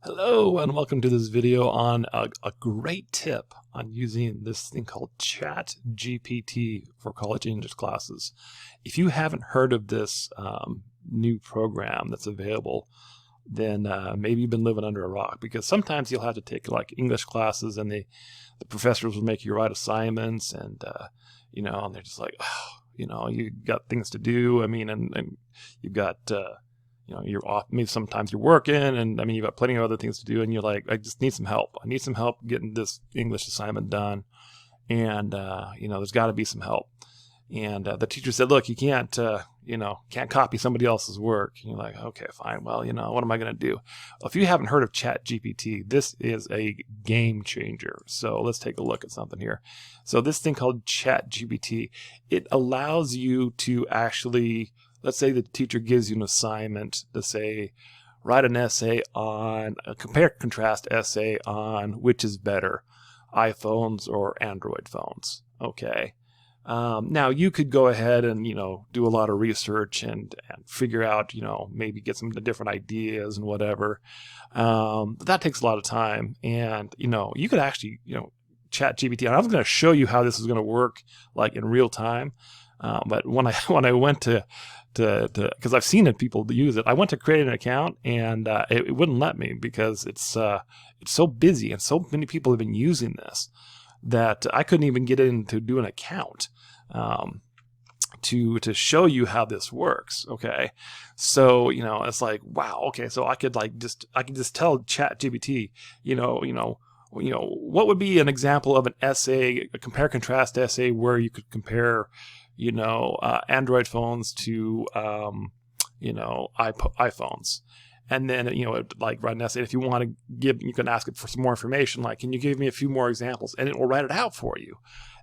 Hello and welcome to this video on a great tip on using this thing called ChatGPT for college English classes. If you haven't heard of this new program that's available, then maybe you've been living under a rock, because sometimes you'll have to take like English classes and the professors will make you write assignments and and they're just like, oh, you got things to do. I mean, and you've got you're off, maybe sometimes you're working, and I mean, you've got plenty of other things to do, and you're like, I just need some help. I need some help getting this English assignment done. And, there's got to be some help. And the teacher said, look, you can't copy somebody else's work. And you're like, okay, fine. Well, what am I going to do? Well, if you haven't heard of ChatGPT, this is a game changer. So let's take a look at something here. So this thing called ChatGPT, it allows you to actually, let's say the teacher gives you an assignment to say, write an essay on, a compare-contrast essay on which is better, iPhones or Android phones. Okay. Now you could go ahead and, do a lot of research and figure out, maybe get some different ideas and whatever. But that takes a lot of time. And, you could actually, ChatGPT, and I was going to show you how this is going to work like in real time. But when I went to because I've seen it, people use it, I went to create an account and it wouldn't let me, because it's so busy and so many people have been using this that I couldn't even get in to do an account to show you how this works. Okay, so it's like, wow, okay, so I could just tell ChatGPT, what would be an example of an essay, a compare contrast essay where you could compare Android phones to, iPhones. And then, like write an essay. If you want to you can ask it for some more information, like, can you give me a few more examples? And it will write it out for you.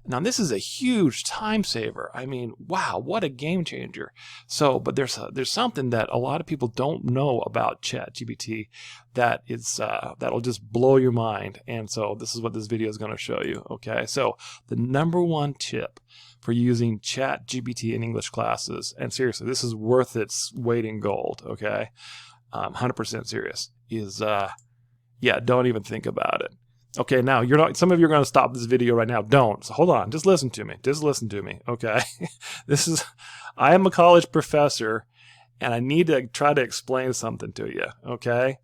Now, this is a huge time saver. I mean, wow, what a game changer. So, but there's something that a lot of people don't know about ChatGPT that is, that'll just blow your mind. And so this is what this video is going to show you. Okay. So the number one tip for using ChatGPT in English classes, and seriously, this is worth its weight in gold, okay? 100% serious, is, don't even think about it. Okay, now, some of you are going to stop this video right now. Don't. So hold on, just listen to me. Just listen to me, okay? I am a college professor, and I need to try to explain something to you, okay?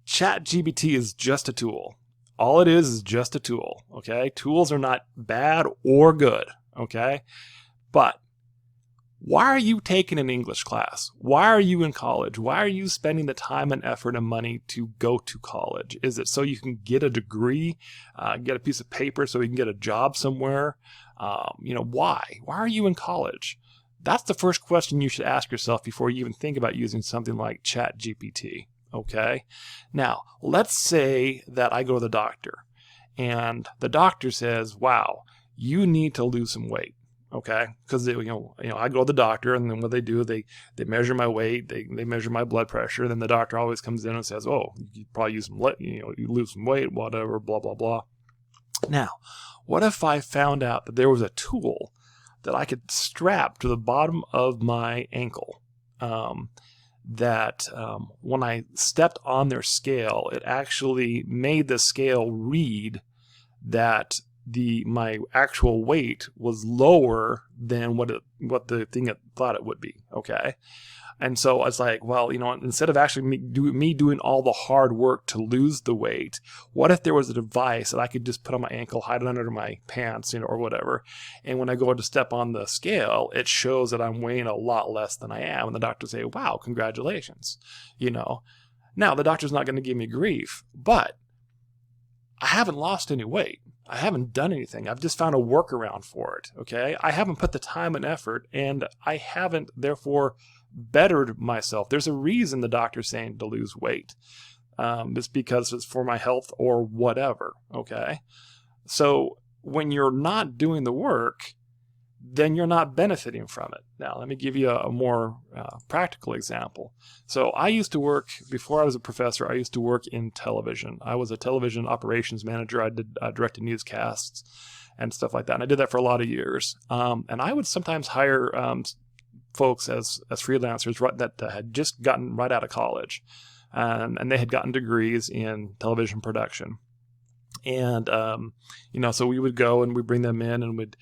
ChatGPT is just a tool. All it is just a tool, okay? Tools are not bad or good. Okay, but why are you taking an English class? Why are you in college? Why are you spending the time and effort and money to go to college? Is it so you can get a degree, get a piece of paper so you can get a job somewhere? Why? Why are you in college? That's the first question you should ask yourself before you even think about using something like ChatGPT. Okay, now let's say that I go to the doctor and the doctor says, wow, you need to lose some weight, okay? Because I go to the doctor, and then what they do, they measure my weight, they measure my blood pressure, and then the doctor always comes in and says, oh, you probably you lose some weight, whatever, blah blah blah. Now, what if I found out that there was a tool that I could strap to the bottom of my ankle, that when I stepped on their scale, it actually made the scale read that my actual weight was lower than what the thing thought it would be, okay? And so it's like, well, instead of actually me doing all the hard work to lose the weight, what if there was a device that I could just put on my ankle, hide it under my pants, or whatever, and when I go to step on the scale, it shows that I'm weighing a lot less than I am, and the doctor say, wow, congratulations, Now, the doctor's not going to give me grief, but I haven't lost any weight. I haven't done anything. I've just found a workaround for it, okay? I haven't put the time and effort, and I haven't, therefore, bettered myself. There's a reason the doctor's saying to lose weight. It's because it's for my health or whatever, okay? So when you're not doing the work, then you're not benefiting from it. Now, let me give you a more practical example. So I used to work, before I was a professor, I used to work in television. I was a television operations manager. I did directed newscasts and stuff like that. And I did that for a lot of years. And I would sometimes hire folks as freelancers that had just gotten right out of college. and they had gotten degrees in television production. And, so we would go and we'd bring them in and would,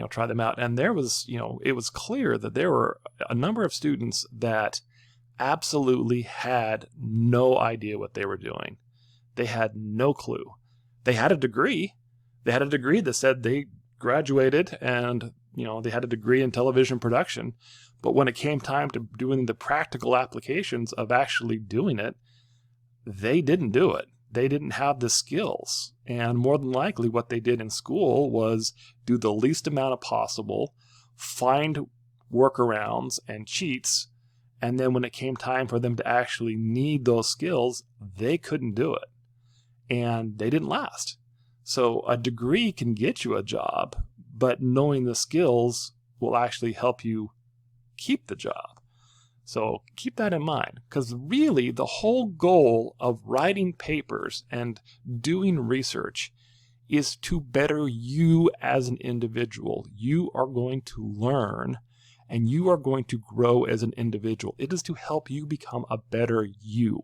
try them out. And there was, it was clear that there were a number of students that absolutely had no idea what they were doing. They had no clue. They had a degree. They had a degree that said they graduated and, they had a degree in television production. But when it came time to doing the practical applications of actually doing it, they didn't do it. They didn't have the skills. And more than likely what they did in school was do the least amount of possible, find workarounds and cheats, and then when it came time for them to actually need those skills, they couldn't do it. And they didn't last. So a degree can get you a job, but knowing the skills will actually help you keep the job. So keep that in mind, because really the whole goal of writing papers and doing research is to better you as an individual. You are going to learn and you are going to grow as an individual. It is to help you become a better you.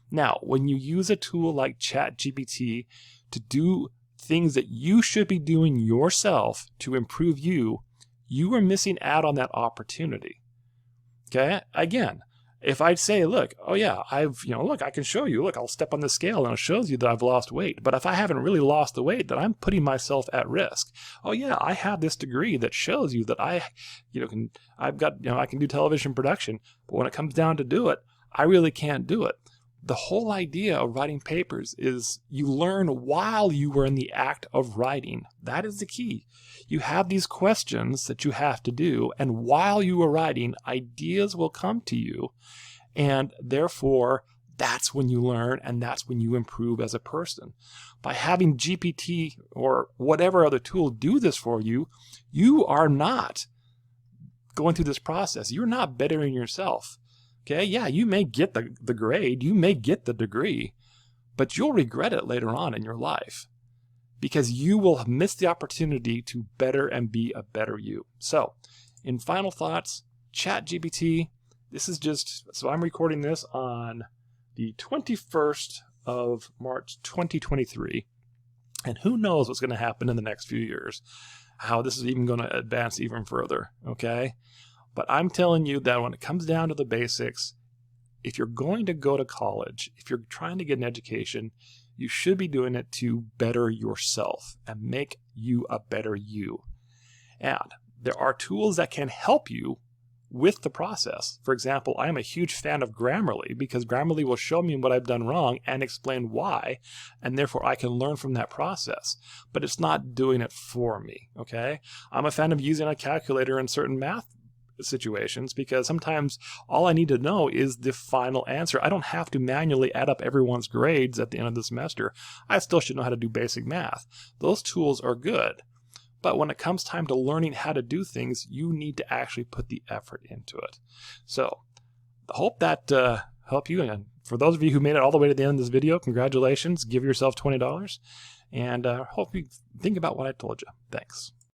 Now, when you use a tool like ChatGPT to do things that you should be doing yourself to improve you, you are missing out on that opportunity. Okay. Again, if I'd say, look, oh yeah, look, I can show you, look, I'll step on the scale and it shows you that I've lost weight. But if I haven't really lost the weight, then I'm putting myself at risk. Oh yeah, I have this degree that shows you that I can do television production, but when it comes down to do it, I really can't do it. The whole idea of writing papers is you learn while you were in the act of writing. That is the key. You have these questions that you have to do, and while you are writing, ideas will come to you, and therefore that's when you learn and that's when you improve as a person. By having GPT or whatever other tool do this for you, you are not going through this process. You're not bettering yourself. Okay, yeah, you may get the grade, you may get the degree, but you'll regret it later on in your life because you will have missed the opportunity to better and be a better you. So, in final thoughts, ChatGPT, so I'm recording this on the 21st of March 2023, and who knows what's going to happen in the next few years, how this is even going to advance even further, okay? But I'm telling you that when it comes down to the basics, if you're going to go to college, if you're trying to get an education, you should be doing it to better yourself and make you a better you. And there are tools that can help you with the process. For example, I am a huge fan of Grammarly because Grammarly will show me what I've done wrong and explain why, and therefore I can learn from that process. But it's not doing it for me, okay? I'm a fan of using a calculator in certain math situations because sometimes all I need to know is the final answer. I don't have to manually add up everyone's grades at the end of the semester. I still should know how to do basic math. Those tools are good. But when it comes time to learning how to do things, you need to actually put the effort into it. So I hope that helped you. And for those of you who made it all the way to the end of this video, congratulations. Give yourself $20. And hope you think about what I told you. Thanks.